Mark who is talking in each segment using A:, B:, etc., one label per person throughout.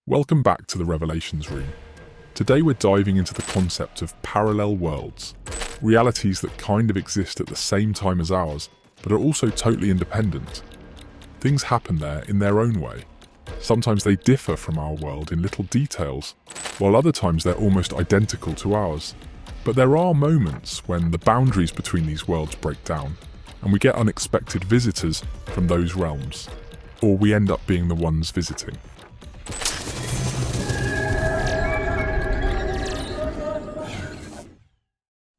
A: Welcome back to the Revelations Room. Today we're diving into the concept of parallel worlds, realities that kind of exist at the same time as ours, but are also totally independent. Things happen there in their own way. Sometimes they differ from our world in little details, while other times they're almost identical to ours. But there are moments when the boundaries between these worlds break down, and we get unexpected visitors from those realms, or we end up being the ones visiting.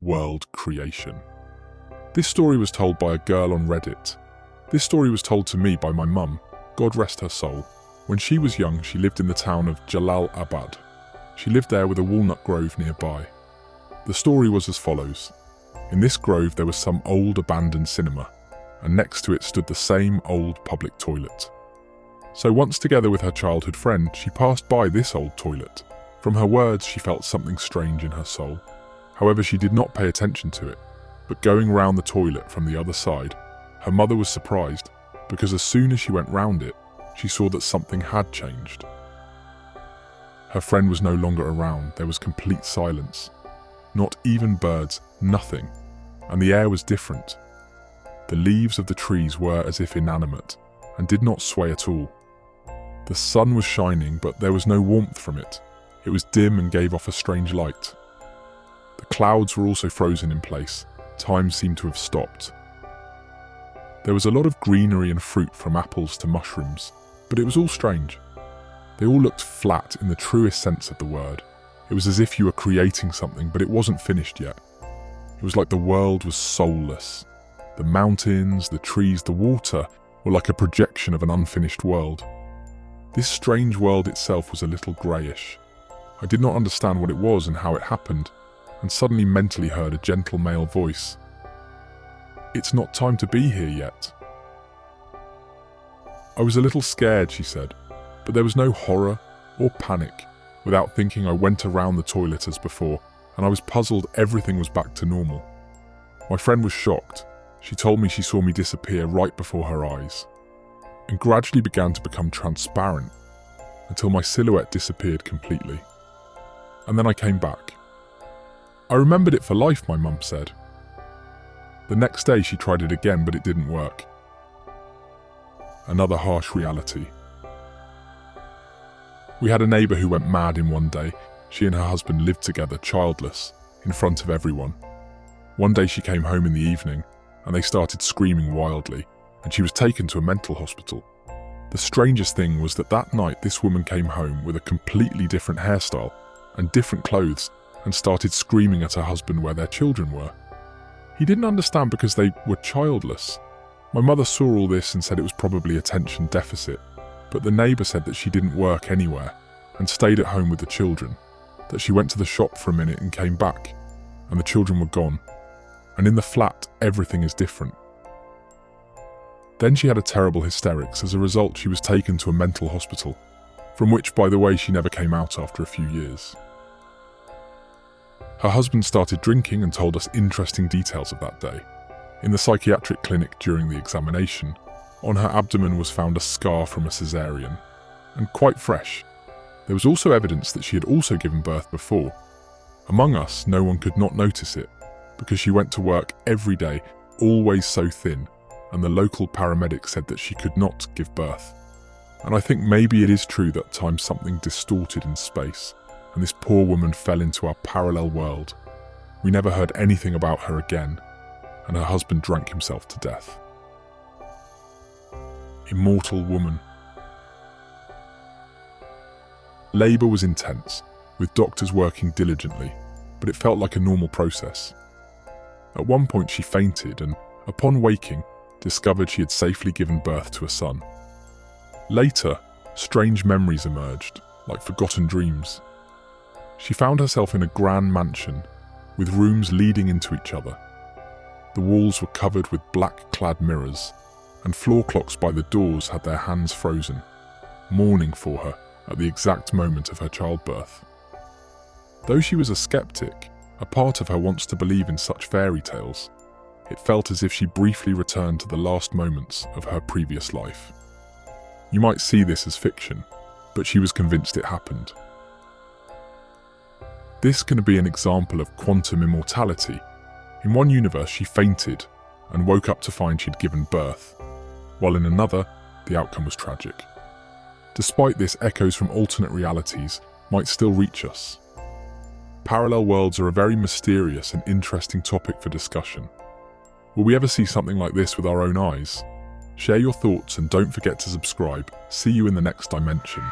A: World creation. This story was told by a girl on Reddit. This story was told to me by my mum, God rest her soul. When she was young, she lived in the town of Jalalabad. She lived there with a walnut grove nearby. The story was as follows. In this grove there was some old abandoned cinema, and next to it stood the same old public toilet. So once, together with her childhood friend, she passed by this old toilet. From her words, she felt something strange in her soul. However, she did not pay attention to it, but going round the toilet from the other side, her mother was surprised because as soon as she went round it, she saw that something had changed. Her friend was no longer around. There was complete silence. Not even birds, nothing. And the air was different. The leaves of the trees were as if inanimate and did not sway at all. The sun was shining, but there was no warmth from it. It was dim and gave off a strange light. The clouds were also frozen in place. Time seemed to have stopped. There was a lot of greenery and fruit, from apples to mushrooms, but it was all strange. They all looked flat in the truest sense of the word. It was as if you were creating something, but it wasn't finished yet. It was like the world was soulless. The mountains, the trees, the water were like a projection of an unfinished world. This strange world itself was a little greyish. I did not understand what it was and how it happened, and suddenly mentally heard a gentle male voice. "It's not time to be here yet." I was a little scared, she said, but there was no horror or panic. Without thinking, I went around the toilet as before, and I was puzzled everything was back to normal. My friend was shocked. She told me she saw me disappear right before her eyes, and gradually began to become transparent until my silhouette disappeared completely. And then I came back. I remembered it for life, my mum said. The next day she tried it again, but it didn't work. Another harsh reality. We had a neighbour who went mad in one day. She and her husband lived together, childless, in front of everyone. One day she came home in the evening, and they started screaming wildly, and she was taken to a mental hospital. The strangest thing was that night this woman came home with a completely different hairstyle and different clothes, and started screaming at her husband where their children were. He didn't understand because they were childless. My mother saw all this and said it was probably attention deficit, but the neighbour said that she didn't work anywhere and stayed at home with the children, that she went to the shop for a minute and came back, and the children were gone. And in the flat, everything is different. Then she had a terrible hysterics. As a result, she was taken to a mental hospital, from which, by the way, she never came out after a few years. Her husband started drinking and told us interesting details of that day. In the psychiatric clinic during the examination, on her abdomen was found a scar from a cesarean, and quite fresh. There was also evidence that she had also given birth before. Among us, no one could not notice it, because she went to work every day, always so thin, and the local paramedic said that she could not give birth. And I think maybe it is true that at times something distorted in space, and this poor woman fell into our parallel world. We never heard anything about her again, and her husband drank himself to death. Immortal woman. Labour was intense, with doctors working diligently, but it felt like a normal process. At one point she fainted and, upon waking, discovered she had safely given birth to a son. Later, strange memories emerged, like forgotten dreams. She found herself in a grand mansion, with rooms leading into each other. The walls were covered with black-clad mirrors, and floor clocks by the doors had their hands frozen, mourning for her at the exact moment of her childbirth. Though she was a skeptic, a part of her wants to believe in such fairy tales. It felt as if she briefly returned to the last moments of her previous life. You might see this as fiction, but she was convinced it happened. This can be an example of quantum immortality. In one universe, she fainted and woke up to find she'd given birth, while in another, the outcome was tragic. Despite this, echoes from alternate realities might still reach us. Parallel worlds are a very mysterious and interesting topic for discussion. Will we ever see something like this with our own eyes? Share your thoughts and don't forget to subscribe. See you in the next dimension.